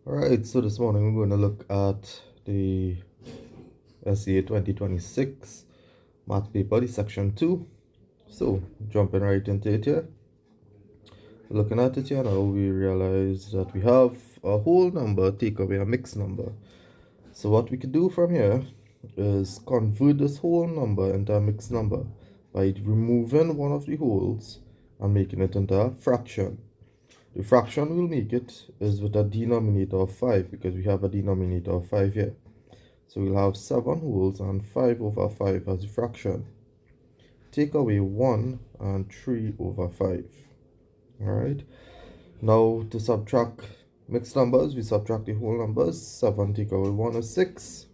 Alright, so this morning we're going to look at the SEA 2026 math paper, the section 2. So, jumping right into it here. Looking at it here now, we realize that we have a whole number take away a mixed number. So what we could do from here is convert this whole number into a mixed number by removing one of the wholes and making it into a fraction. The fraction we'll make it is with a denominator of 5 because we have a denominator of 5 here. So we'll have 7 wholes and 5 over 5 as a fraction. Take away 1 and 3 over 5. Alright. Now to subtract mixed numbers, we subtract the whole numbers. 7 take away 1 is 6.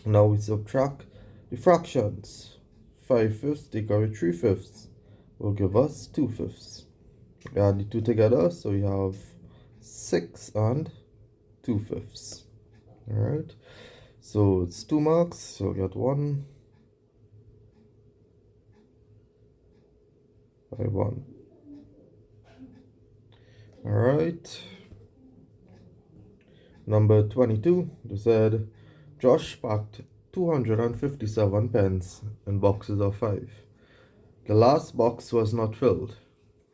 Now we subtract the fractions. 5/5 take away 3/5 will give us 2/5. We add the two together, so we have 6 and 2/5. Alright, so it's 2 marks, so we get 1 by 1. Alright, number 22, they said Josh packed 257 pens in boxes of 5. The last box was not filled.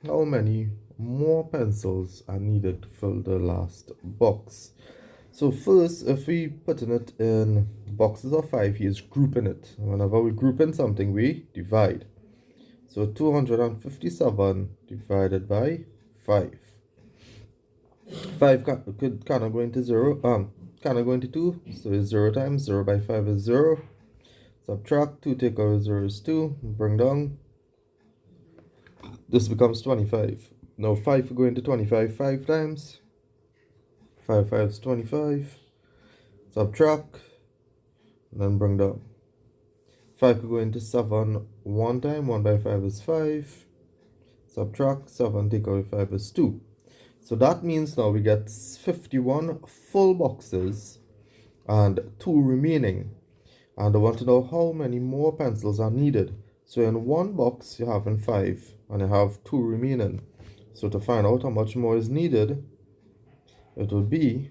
How many more pencils are needed to fill the last box? So first, if we putting it in boxes of 5, he is grouping it. Whenever we group in something, we divide. So 257 divided by 5. 5 cannot go into 0, cannot go into 2, so it's 0 times 0 by 5 is 0. Subtract 2, take away 0 is 2, bring down. This becomes 25. Now 5 will go into 25 5 times. 5 5 is 25. Subtract, and then bring down. 5 will go into 7 one time. 1 by 5 is 5. Subtract, 7 take away 5 is 2. So that means now we get 51 full boxes and 2 remaining. And I want to know how many more pencils are needed. So in one box you have 5 and you have 2 remaining. So to find out how much more is needed, it will be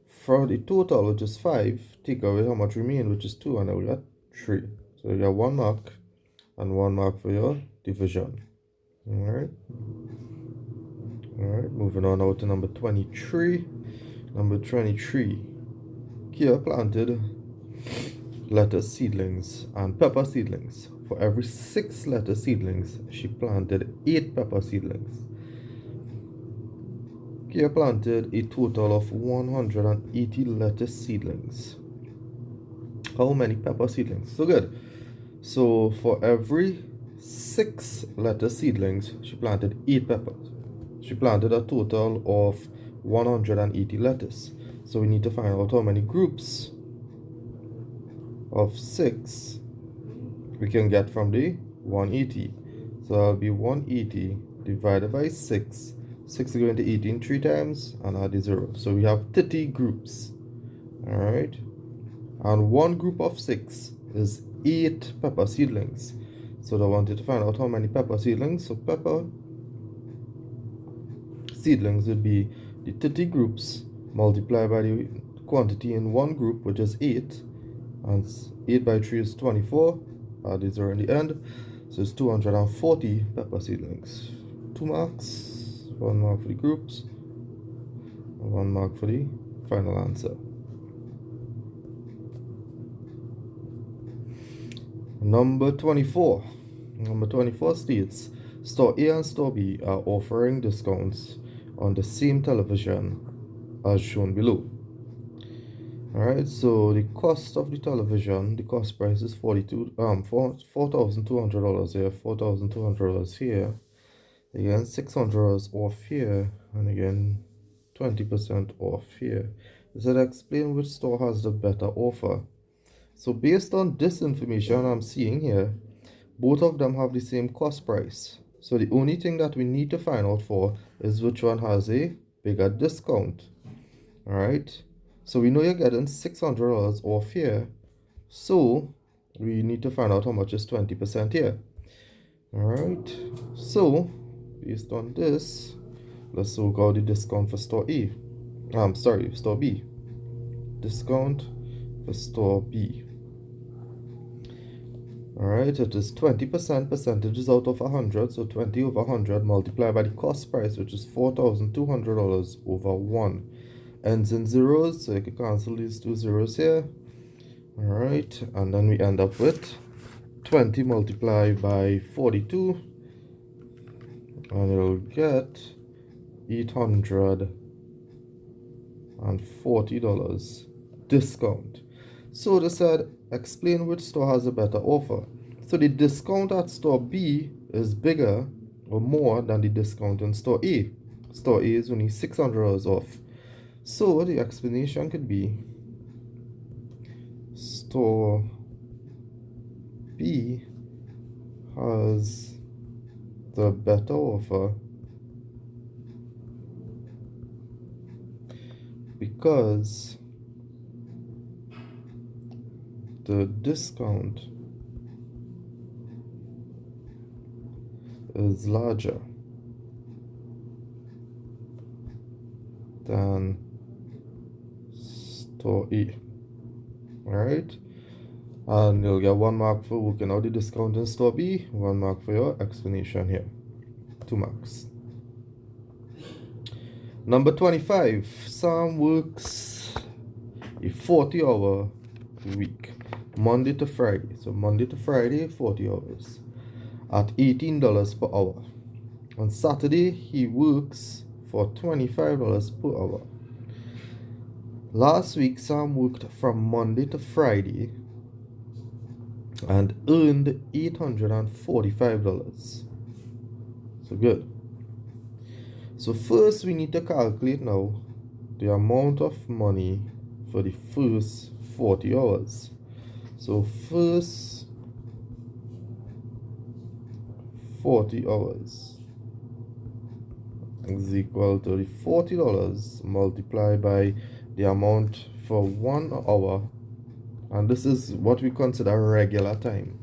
for the total, which is 5, take away how much remain, which is 2, and I will get 3. So you have 1 mark and 1 mark for your division. Alright. Alright, moving on now to number 23. Number 23. Kia planted lettuce seedlings and pepper seedlings. For every 6 lettuce seedlings, she planted 8 pepper seedlings. Kia planted a total of 180 lettuce seedlings. How many pepper seedlings? So good. So for every 6 lettuce seedlings, she planted 8 peppers. She planted a total of 180 lettuce. So we need to find out how many groups of 6 we can get from the 180. So that'll be 180 divided by 6. 6 is going to 18 3 times and add a 0. So we have 30 groups. Alright. And one group of 6 is 8 pepper seedlings. So I wanted to find out how many pepper seedlings. So pepper seedlings would be the 30 groups multiplied by the quantity in one group, which is 8. And 8 by 3 is 24. Add a 0 in the end. So it's 240 pepper seedlings. 2 marks. 1 mark for the groups. And 1 mark for the final answer. Number 24. Number 24 states, Store A and Store B are offering discounts on the same television as shown below. Alright, so the cost of the television, the cost price is $4,200 here, $4,200 here. Again, $600 off here, and again, 20% off here. Does it explain which store has the better offer? So based on this information I'm seeing here, both of them have the same cost price. So the only thing that we need to find out for is which one has a bigger discount. Alright, so we know you're getting $600 off here. So we need to find out how much is 20% here. Alright, so based on this, let's work out the discount for store A. I'm sorry, store B. Discount for store B. Alright, it is 20%, percentages out of 100, so 20 over 100 multiplied by the cost price, which is $4,200 over 1. Ends in zeros, so you can cancel these two zeros here. Alright, and then we end up with 20 multiplied by 42, and it'll get $840 discount. So they said, explain which store has a better offer. So the discount at store B is bigger or more than the discount in store A. Store A is only $600 off. So the explanation could be store B has the better offer because the discount is larger than store A. Alright, and you'll get 1 mark for working out the discount in store B, 1 mark for your explanation here, 2 marks. Number 25, Sam works a 40-hour week, Monday to Friday. So Monday to Friday, 40 hours at $18 per hour. On Saturday, he works for $25 per hour. Last week, Sam worked from Monday to Friday and earned $845. So good. So first we need to calculate now the amount of money for the first 40 hours. So first 40 hours is equal to the $40 multiplied by the amount for 1 hour, and this is what we consider regular time.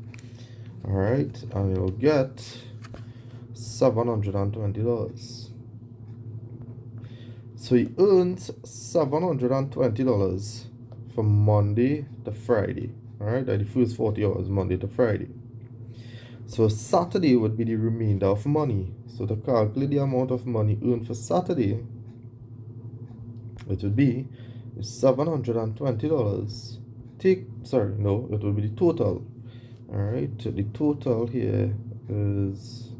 Alright, and you'll get $720. So he earns $720 from Monday to Friday. Alright, that the first 40 hours, Monday to Friday. So Saturday would be the remainder of money. So to calculate the amount of money earned for Saturday, it would be $720. It would be the total. Alright, the total here is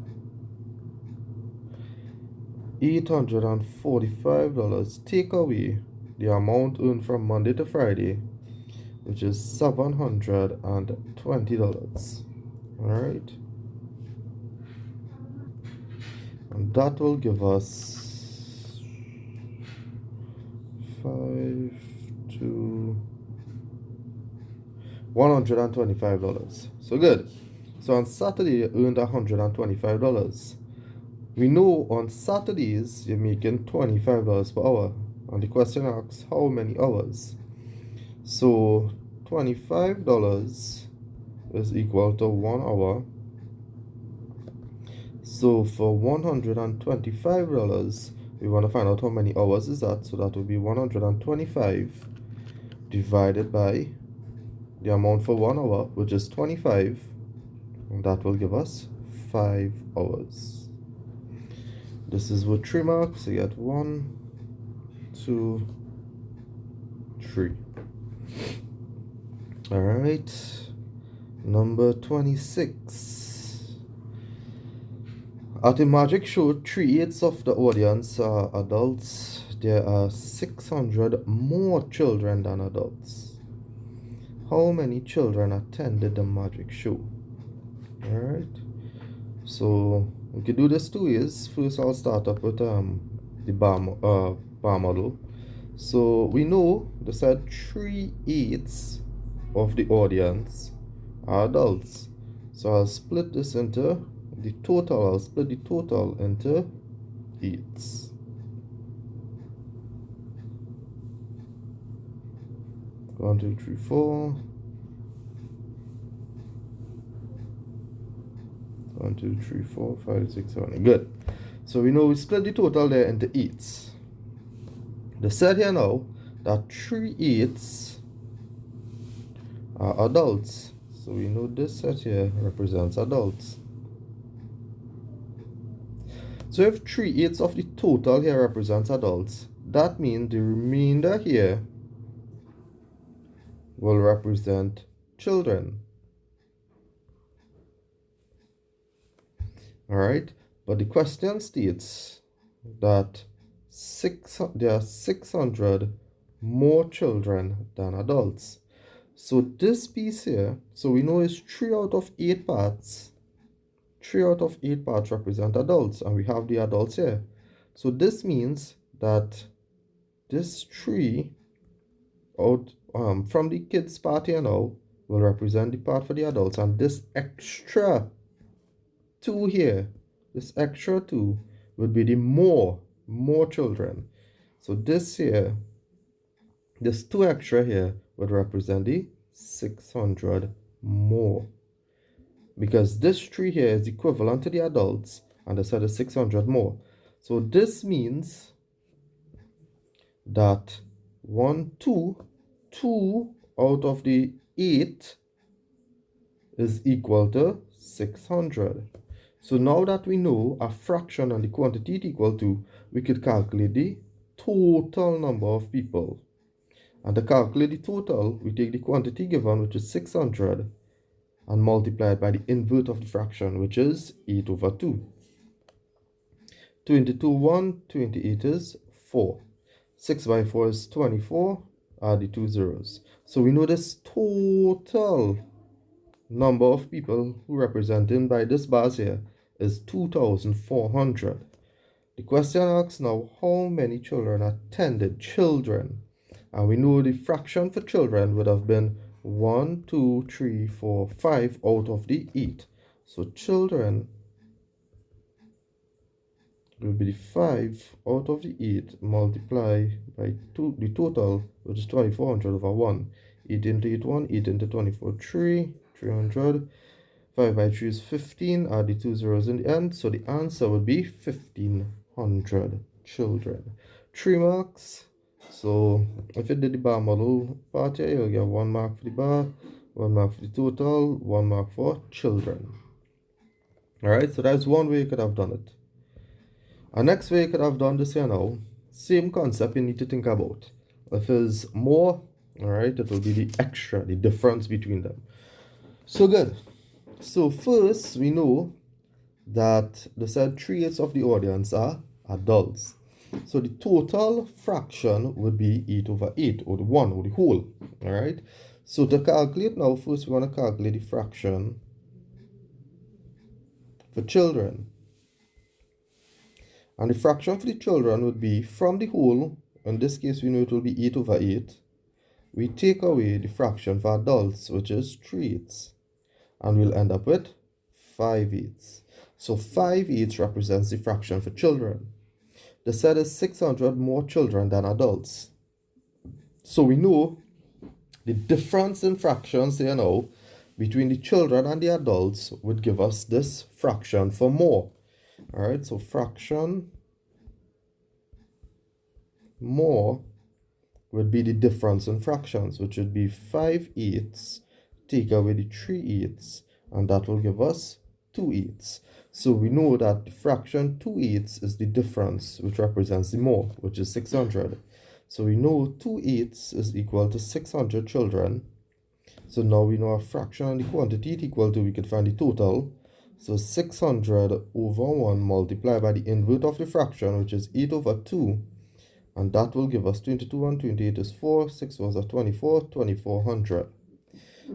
$845. Take away the amount earned from Monday to Friday, which is $720. Alright, and that will give us $125. So good. So on Saturday you earned $125. We know on Saturdays you're making $25 per hour, and the question asks how many hours. So $25 is equal to 1 hour. So for $125, we want to find out how many hours is that. So that will be 125 divided by the amount for 1 hour, which is 25, and that will give us 5 hours. This is with 3 marks. You get 1, 2, 3. Alright, number 26. At a magic show, 3/8 of the audience are adults. There are 600 more children than adults. How many children attended the magic show? Alright, so we could do this 2 ways. First, I'll start up with the bar model. So we know they said 3/8 of the audience are adults. So I'll split this into the total. I'll split the total into 8s. One, two, three, 4. 1, 2, 3, 4, 5, 6, 7, 8. Good. So we know we split the total there into 8s. They said here now that 3/8 are adults. So we know this set here represents adults. So if 3/8 of the total here represents adults, that means the remainder here will represent children. Alright, but the question states that there are 600 more children than adults. So this piece here, so we know it's 3 out of 8 parts. 3 out of 8 parts represent adults, and we have the adults here. So this means that this 3 out from the kids part here now will represent the part for the adults, and this extra 2 here, this extra 2 would be the more children. So this here, this 2 extra here would represent the 600 more, because this 3 here is equivalent to the adults and this is 600 more. So this means that 2 out of the 8 is equal to 600. So now that we know a fraction and the quantity is equal to, we could calculate the total number of people. And to calculate the total, we take the quantity given, which is 600, and multiply it by the invert of the fraction, which is 8 over 2. 22 1, 28 is 4. 6 by 4 is 24, add the 2 zeros. So we know this total number of people who represented by this bars here is 2,400. The question asks now, how many children attended? Children. And we know the fraction for children would have been 1, 2, 3, 4, 5 out of the 8. So children will be the 5 out of the 8 multiplied by 2, the total, which is 2,400 over 1. 8 into 8, 1, 8 into 24, 3, 300. 5 by 3 is 15, add the 2 zeros in the end, so the answer would be 1,500 children. 3 marks. So if you did the bar model part here, you'll get 1 mark for the bar, 1 mark for the total, 1 mark for children. Alright, so that's one way you could have done it. Our next way you could have done this here now, same concept you need to think about. If it's more, alright, it will be the extra, the difference between them. So good. So first, we know that the said 3/8 of the audience are adults. So the total fraction would be 8 over 8, or the 1, or the whole. Alright? So to calculate now, first we want to calculate the fraction for children. And the fraction for the children would be from the whole, in this case we know it will be 8 over 8. We take away the fraction for adults, which is 3/8. And we'll end up with 5/8. So 5/8 represents the fraction for children. The set is 600 more children than adults. So we know the difference in fractions here now between the children and the adults would give us this fraction for more. Alright, so fraction more would be the difference in fractions, which would be 5/8. Take away the 3/8, and that will give us 2/8. So we know that the fraction 2/8 is the difference, which represents the more, which is 600. So we know 2/8 is equal to 600 children. So now we know our fraction and the quantity is equal to, we can find the total. So 600 over 1 multiplied by the invert of the fraction, which is 8 over 2. And that will give us 22 and 28 is 4, 6 was 24, 2,400.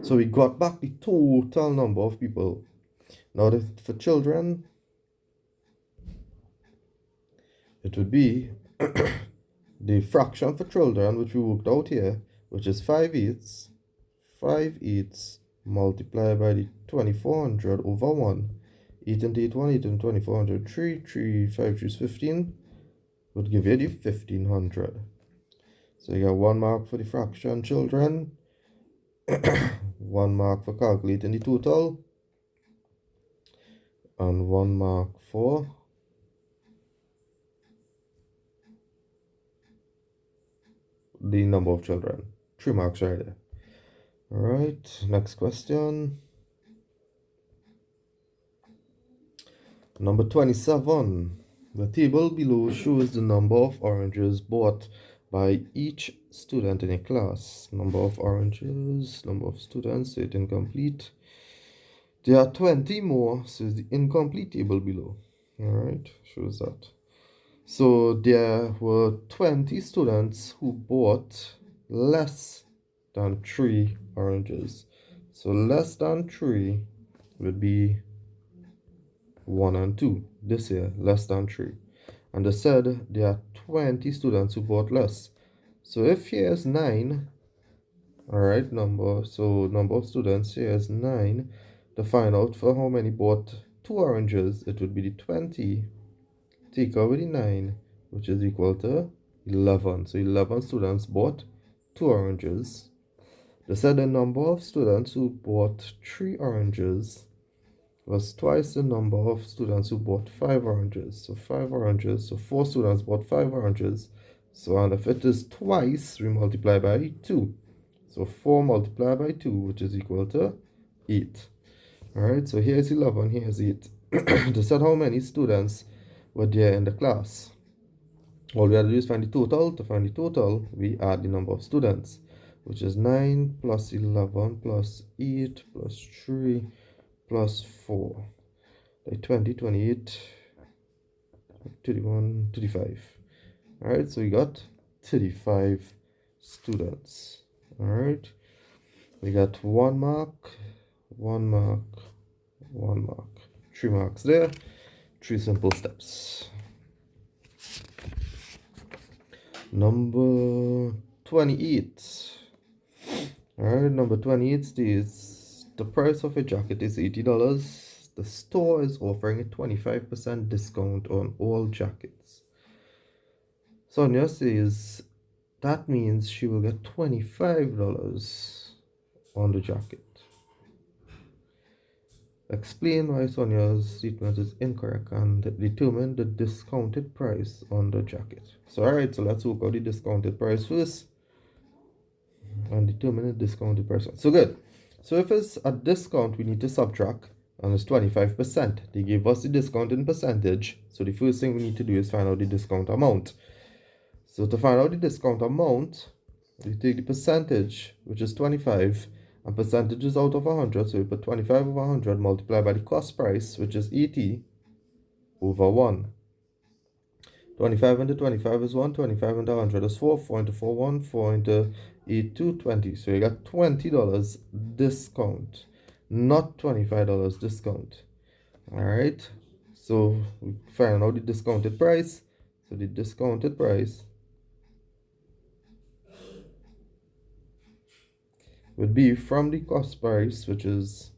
So we got back the total number of people. Now for children, it would be the fraction for children, which we worked out here, which is 5/8. 5/8 multiplied by the 2,400 over 1. 8 into 8, 1, 8 into 2,400, 3, 3, 5, 3 is 15, would give you the 1,500. So you got 1 mark for the fraction children, 1 mark for calculating the total, and 1 mark for the number of children. 3 marks right there. All right, next question. Number 27. The table below shows the number of oranges bought by each student in a class. Number of oranges, number of students, so it's incomplete. There are 20 more, so it's the incomplete table below. Alright, shows that. So there were 20 students who bought less than 3 oranges. So less than 3 would be 1 and 2. This here, less than 3. And they said there are 20 students who bought less. So if here is 9, alright, number of students here is 9. To find out for how many bought 2 oranges, it would be the 20. Take away the 9, which is equal to 11. So 11 students bought 2 oranges. They said the number of students who bought 3 oranges was twice the number of students who bought 5 oranges. So 5 oranges, so 4 students bought 5 oranges. So and if it is twice, we multiply by 2. So 4 multiplied by 2, which is equal to 8. Alright, so here's 11, here's 8. To set how many students were there in the class. All we have to do is find the total. To find the total, we add the number of students, which is 9 plus 11 plus 8 plus 3 plus 4. Like 20, 28, 31, 35. Alright, so we got 35 students. Alright, we got 1 mark, 1 mark, 1 mark. 3 marks there. 3 simple steps. Number 28. Alright, number 28 states the price of a jacket is $80. The store is offering a 25% discount on all jackets. Sonia says that means she will get $25 on the jacket. Explain why Sonia's statement is incorrect and determine the discounted price on the jacket. So alright, so let's work out the discounted price first and determine the discounted price. So good. So if it's a discount, we need to subtract, and it's 25%. They gave us the discount in percentage. So the first thing we need to do is find out the discount amount. So to find out the discount amount, we take the percentage, which is 25, and percentage is out of 100, so we put 25 over 100 multiplied by the cost price, which is 80 over 1. 25 into 25 is 1, 25 into 100 is 4, 4 into 4, 1, 4 into 8, 2, 20. So you got $20 discount, not $25 discount. Alright, so we find out the discounted price. So the discounted price would be from the cost price, which is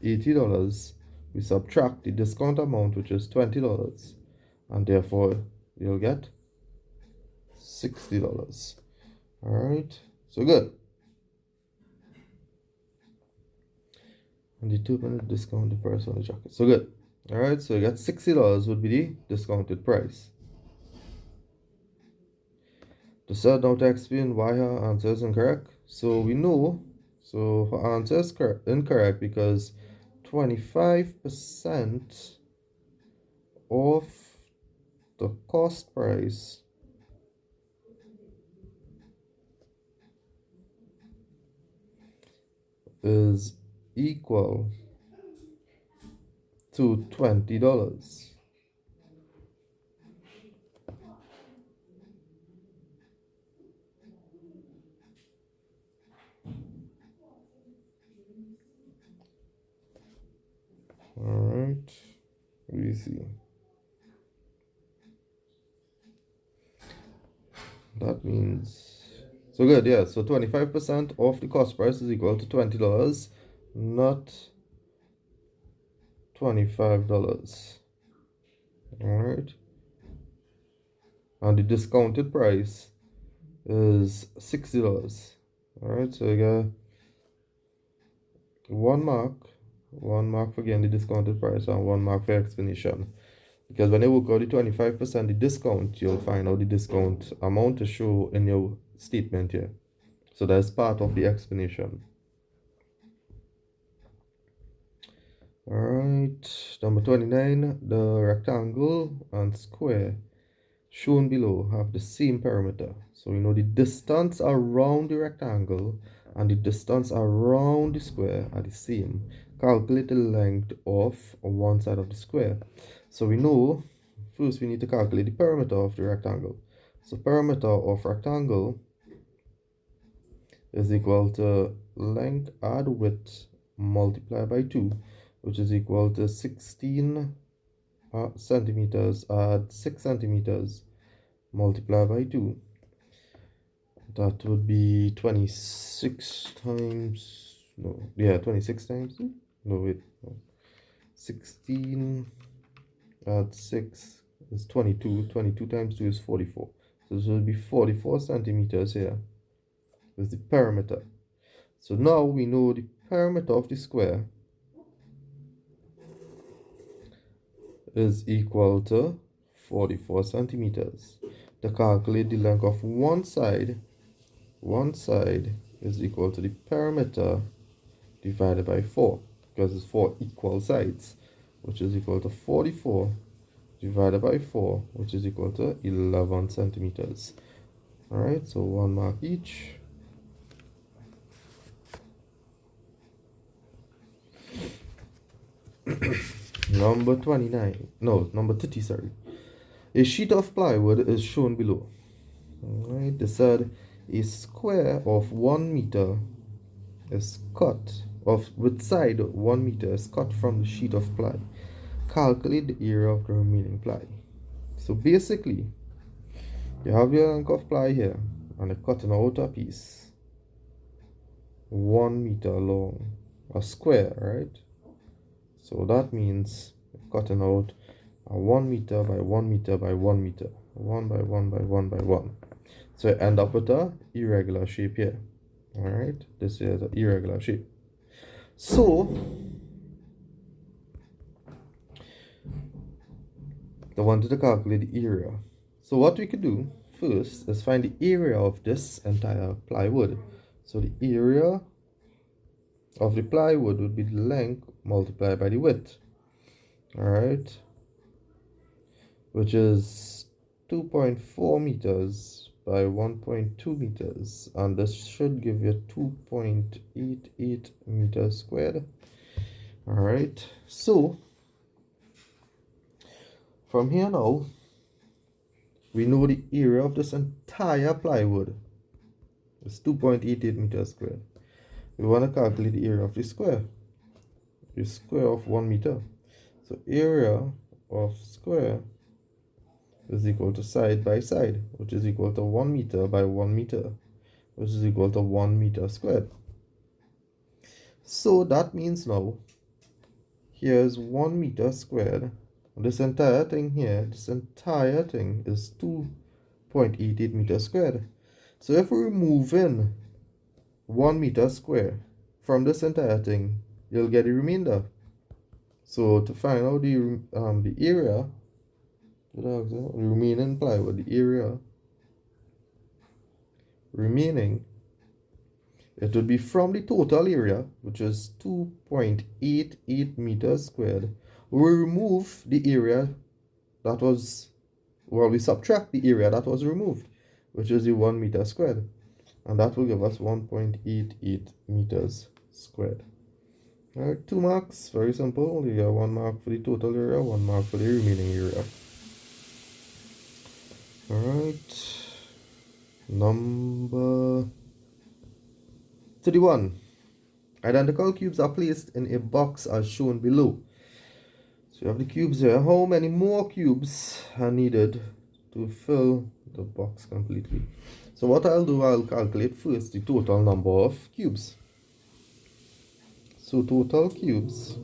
$80, we subtract the discount amount, which is $20, and therefore you'll get $60. Alright, so good. And determine the discounted price on the jacket. So good. Alright, so you got $60 would be the discounted price. To start now to explain why her answer is incorrect. So we know, so her answer is incorrect because 25% of the cost price is equal to $20. Alright, we see. That means, so good, yeah. So 25% of the cost price is equal to $20, not $25. Alright. And the discounted price is $60. Alright, so you got 1 mark for getting the discounted price and 1 mark for explanation. Because when you work out the 25% the discount, you'll find out the discount amount to show in your statement here. So that's part of the explanation. Alright, number 29, the rectangle and square shown below have the same perimeter. So we know the distance around the rectangle and the distance around the square are the same. Calculate the length of one side of the square. So we know first we need to calculate the perimeter of the rectangle. So perimeter of rectangle is equal to length add width multiplied by 2, which is equal to 16 centimeters add 6 centimeters multiplied by 2. That would be 26 times, no, yeah, 26 times, no, wait, no. 16 add 6 is 22, 22 times 2 is 44. So this will be 44 centimeters here. Is the perimeter. So now we know the perimeter of the square is equal to 44 centimeters. To calculate the length of one side is equal to the perimeter divided by 4, because it's 4 equal sides, which is equal to 44 divided by 4, which is equal to 11 centimeters. Alright, so 1 mark each. Number 29, no, number 30, sorry. A sheet of plywood is shown below. Alright, they said a square of 1 meter is cut, with side 1 meter is cut from the sheet of ply. Calculate the area of the remaining ply. So basically, you have your length of ply here, and you're cutting out a piece 1 meter long, a square, right? So that means cutting out a 1 meter by 1 meter by 1 meter, 1 by 1 by 1 by 1. So you end up with a irregular shape here. Alright, this is an irregular shape. So I wanted to calculate the area. So what we could do first is find the area of this entire plywood. So the area of the plywood would be the length multiplied by the width. Alright, which is 2.4 meters by 1.2 meters, and this should give you 2.88 meters squared. Alright, so from here now, we know the area of this entire plywood is 2.88 meters squared. We want to calculate the area of the square of 1 meter. So area of square is equal to side by side, which is equal to 1 meter by 1 meter, which is equal to 1 meter squared. So that means now, here's 1 meter squared. This entire thing here, this entire thing is 2.88 meters squared. So if we're removing 1 meter square from this entire thing, you'll get the remainder. So to find out the area, the remaining plywood, the area remaining, it would be from the total area, which is 2.88 meters squared. We remove the area that was, well, we subtract the area that was removed, which is the 1 meter squared, and that will give us 1.88 meters squared. Alright, 2 marks, very simple. You get 1 mark for the total area, 1 mark for the remaining area. Alright, number 31. Identical cubes are placed in a box as shown below. So you have the cubes here. How many more cubes are needed to fill the box completely? So what I'll do, I'll calculate first the total number of cubes. So total cubes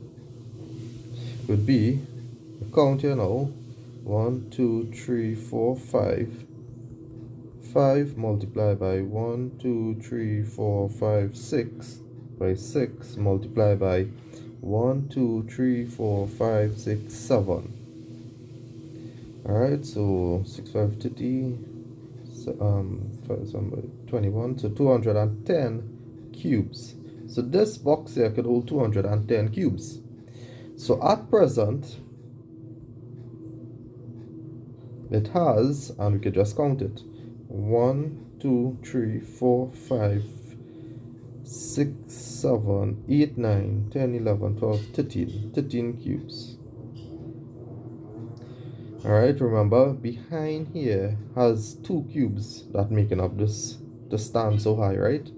would be, count here now, 1, 2, 3, 4, 5. 5 multiplied by 1, 2, 3, 4, 5, 6 by 6 multiplied by 1, 2, 3, 4, 5, 6, 7. Alright, so 6, 5, 30, 21, so 210 cubes. So this box here could hold 210 cubes. So at present, it has, and we could just count it, 1, 2, 3, 4, 5, 6, 7, 8, 9, 10, 11, 12, 13 cubes. Alright, remember, behind here has 2 cubes that making up this to stand so high, right?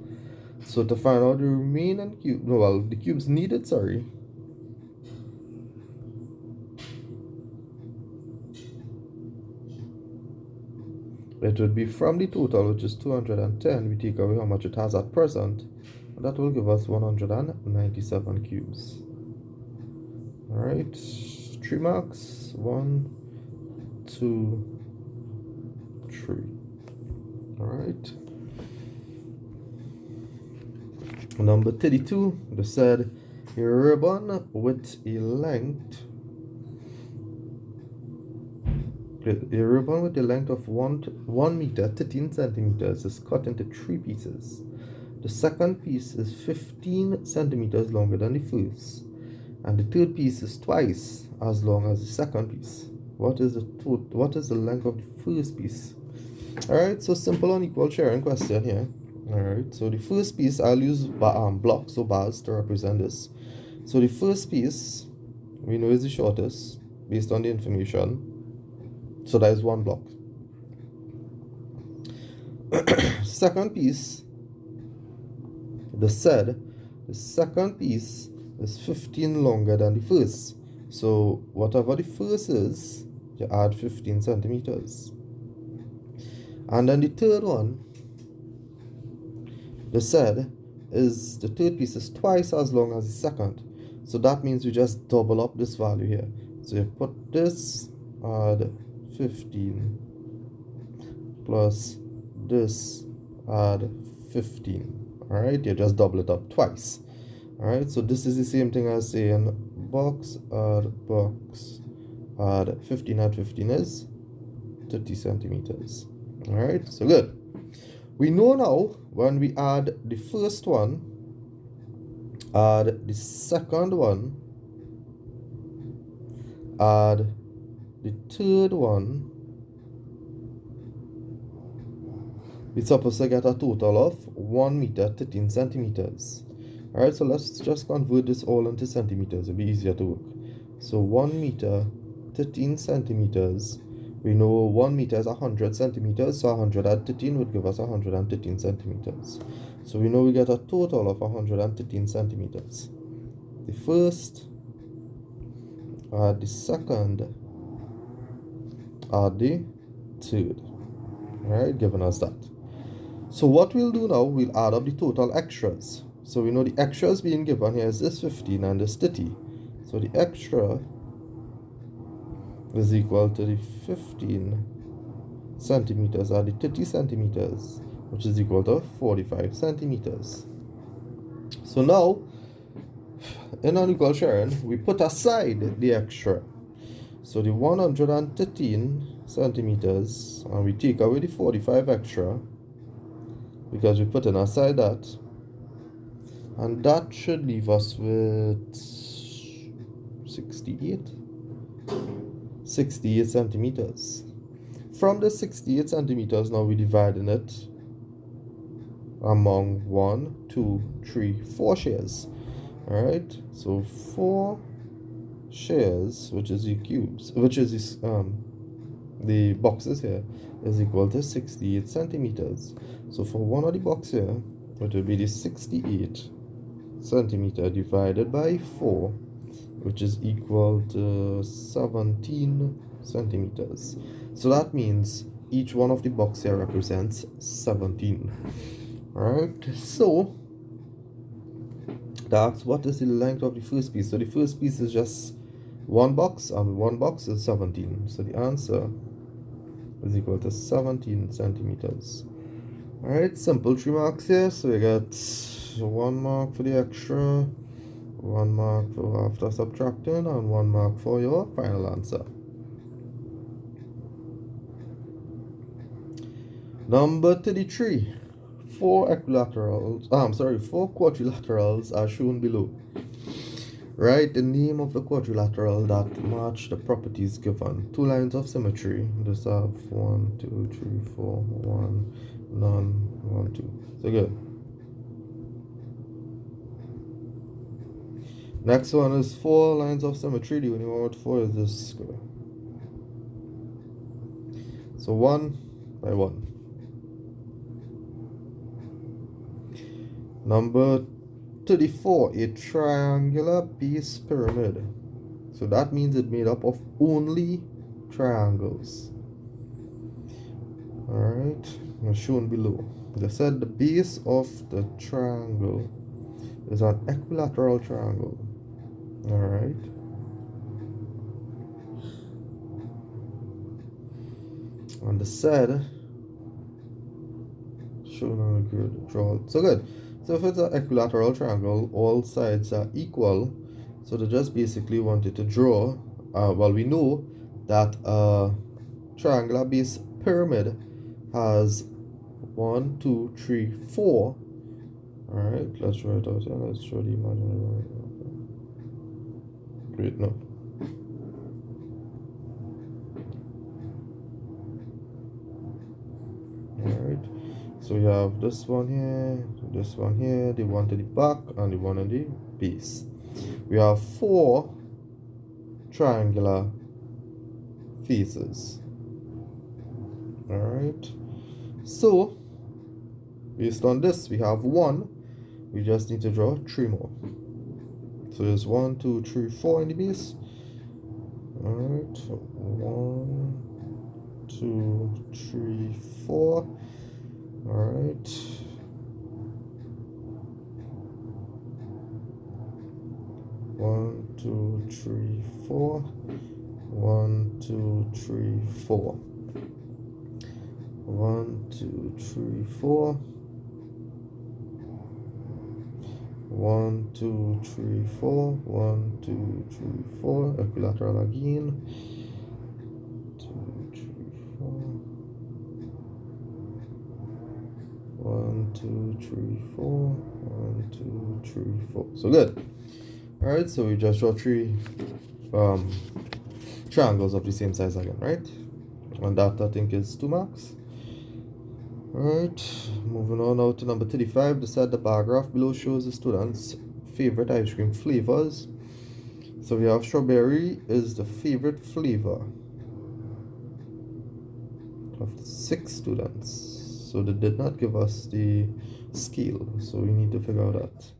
So to find out the remaining cube, no, well, the cubes needed, sorry, it would be from the total, which is 210, we take away how much it has at present, and that will give us 197 cubes. Alright, 3 marks, 1, 2, 3. Alright. Number 32, they said a ribbon with a length of 1 meter 13 centimeters is cut into 3 pieces. The second piece is 15 centimeters longer than the first, and the third piece is twice as long as the second piece. What is the length of the first piece? Alright, so simple unequal sharing question here. Alright, so the first piece, I'll use blocks or bars to represent this. So the first piece, we know is the shortest based on the information. So that is 1 block. Second piece, the second piece is 15 longer than the first. So whatever the first is, you add 15 centimeters. And then the third one, the third piece is twice as long as the second. So that means we just double up this value here. So you put this, add 15, plus this, add 15. Alright, you just double it up twice. Alright, so this is the same thing as saying box, add 15, add 15 is 30 centimeters. Alright, so good. We know now when we add the first one, add the second one, add the third one, we're supposed to get a total of 1 meter 13 centimeters. Alright, so let's just convert this all into centimeters, it'll be easier to work. So 1 meter 13 centimeters, we know 1 meter is 100 centimeters, so 100 add 13 would give us 113 centimeters. So we know we get a total of 113 centimeters. The first, add the second, add the third. Alright, giving us that. So what we'll do now, we'll add up the total extras. So we know the extras being given here is this 15 and this 30. So the extra is equal to the 15 centimeters or the 30 centimeters, which is equal to 45 centimeters. So now, in unequal sharing, we put aside the extra. So the 113 centimeters, and we take away the 45 extra, because we put in aside that, and that should leave us with 68 centimeters. From the 68 centimeters, now we're dividing it among 1, 2, 3, 4 shares. Alright, so 4 shares, which is the cubes, which is the boxes here, is equal to 68 centimeters. So for one of the boxes here, it will be the 68 centimeter divided by 4, which is equal to 17 centimeters. So that means each one of the boxes here represents 17. Alright, so that's what is the length of the first piece. So the first piece is just 1 box, and 1 box is 17. So the answer is equal to 17 centimeters. Alright, simple 3 marks here. So we got 1 mark for the extra, 1 mark for after subtracting, and 1 mark for your final answer. Number 33. Four quadrilaterals are shown below. Write the name of the quadrilateral that match the properties given. Two lines of symmetry. Just have 1, 2, 3, 4, 1, none, 1, 2. So good. Next one is four lines of symmetry. The only one with four is this square. So 1 by 1. Number 34, a triangular base pyramid. So that means it's made up of only triangles. Alright, as shown below. They said the base of the triangle is an equilateral triangle. Alright. And the said shown on the grid draw. So good. So if it's an equilateral triangle, all sides are equal. So they just basically wanted to draw. Well, we know that a triangular base pyramid has 1, 2, 3, 4. Alright, let's draw it out here. Let's draw the imaginary. Great, no. Alright, so we have this one here, the one to the back, and the one on the base. We have four triangular faces. Alright, so based on this, we have one. We just need to draw 3 more. So there's 1, 2, 3, 4 in the base. Alright, 1, 2, 3, 4. Alright. One, 2, 3, 4. 1, 2, 3, 4. 1, 2, 3, 4. 1, 2, 3, 4. 1, 2, 3, 4. Equilateral again. 2, 3, 4. 1, 2, 3, 4. 1, 2, 3, 4. So good. Alright, so we just draw 3 triangles of the same size again, right? And that I think is 2 marks. Alright, moving on now to number 35. They said the paragraph below shows the students' favorite ice cream flavors. So we have strawberry is the favorite flavor of the 6 students. So they did not give us the scale, so we need to figure out that.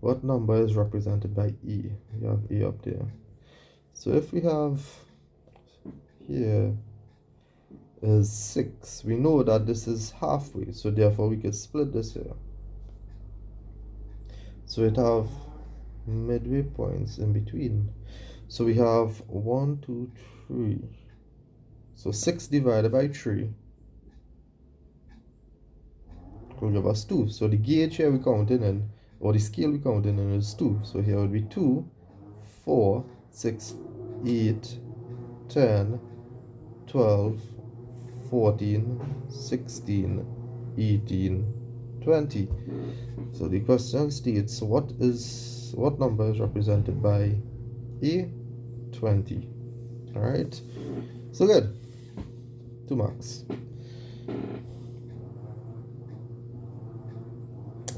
What number is represented by E? We have E up there. So if we have here is 6, we know that this is halfway, so therefore we could split this here. So it have midway points in between. So we have 1, 2, 3. So 6 divided by 3 will give us 2. So the gauge here we counting in, or the scale we counting in, is 2. So here would be 2, 4, 6, 8, 10, 12, 14, 16, 18, 20. So the question states what number is represented by A? 20. Alright, so good. 2 marks.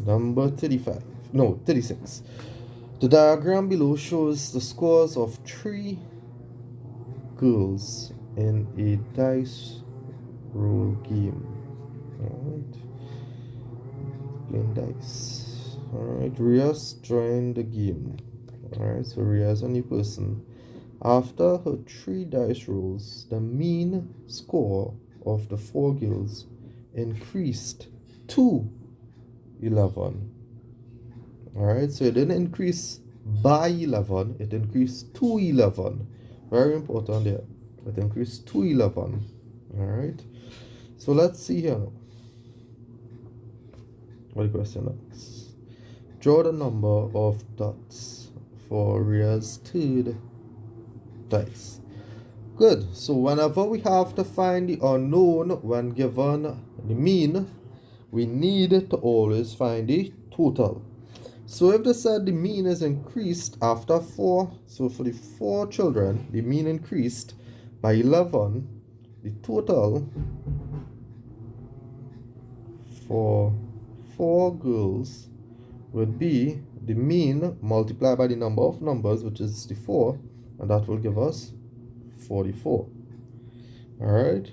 Number 36. The diagram below shows the scores of 3 girls in a dice roll game. Alright, playing dice. Alright, Ria's joined the game. Alright, so Ria's a new person. After her 3 dice rolls, the mean score of the 4 girls increased to 11. Alright, so it didn't increase by 11, it increased to 11. Very important there. It increased to 11. Alright, so let's see here now. What the question is? Draw the number of dots for Ria's 3rd dice. Good. So whenever we have to find the unknown when given the mean, we need to always find the total. So if they said the mean is increased after 4, so for the 4 children, the mean increased by 11, the total for 4 girls would be the mean multiplied by the number of numbers, which is the 4, and that will give us 44. Alright?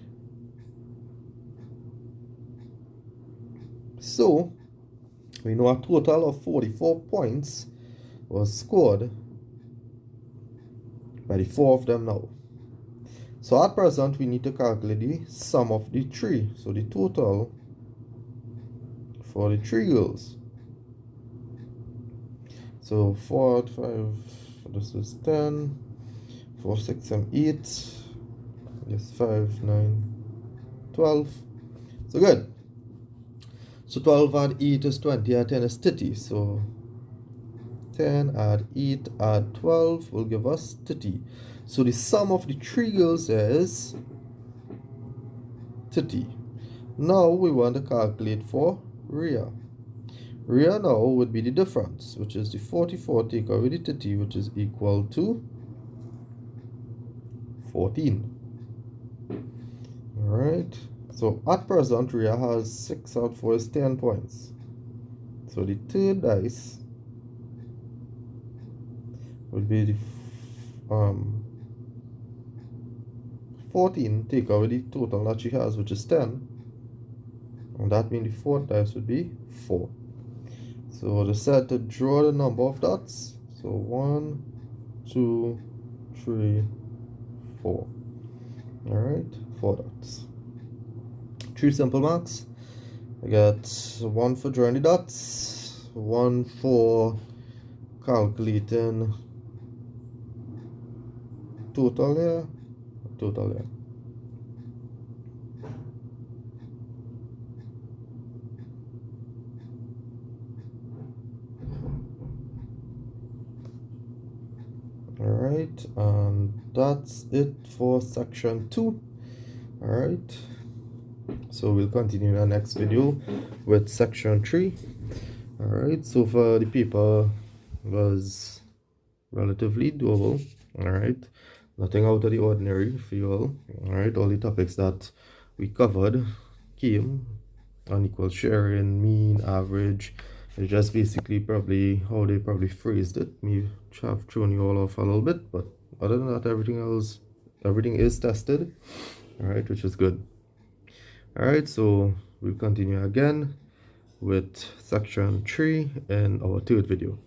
So, we know a total of 44 points was scored by the 4 of them now. So at present, we need to calculate the sum of the 3. So the total for the 3 girls. So 4, 5, this is 10, 4, 6, and 8. Yes, 5, 9, 12. So good. So 12 add 8 is 20, add 10 is 30. So 10 add 8 add 12 will give us 30. So the sum of the 3 girls is 30. Now we want to calculate for Rhea. Rhea now would be the difference, which is the 44 take away the 30, which is equal to 14. Alright, so at present Rhea has 6 out 4 is 10 points. So the third dice would be the 14 take away the total that she has, which is 10, and that means the fourth dice would be 4. So they said to draw the number of dots. So 1, 2, 3, 4. Alright, 4 dots. 3 simple marks. I got 1 for drawing the dots, 1 for calculating total here, total here. Alright, and that's it for section 2. Alright, so we'll continue in the next video with section 3. Alright, so far the paper was relatively doable. Alright, nothing out of the ordinary for you all. Alright, all the topics that we covered came: unequal sharing, mean, average. It's just basically probably how they probably phrased it. Me have thrown you all off a little bit, but other than that, everything is tested. Alright, which is good. Alright, so we'll continue again with section 3 in our third video.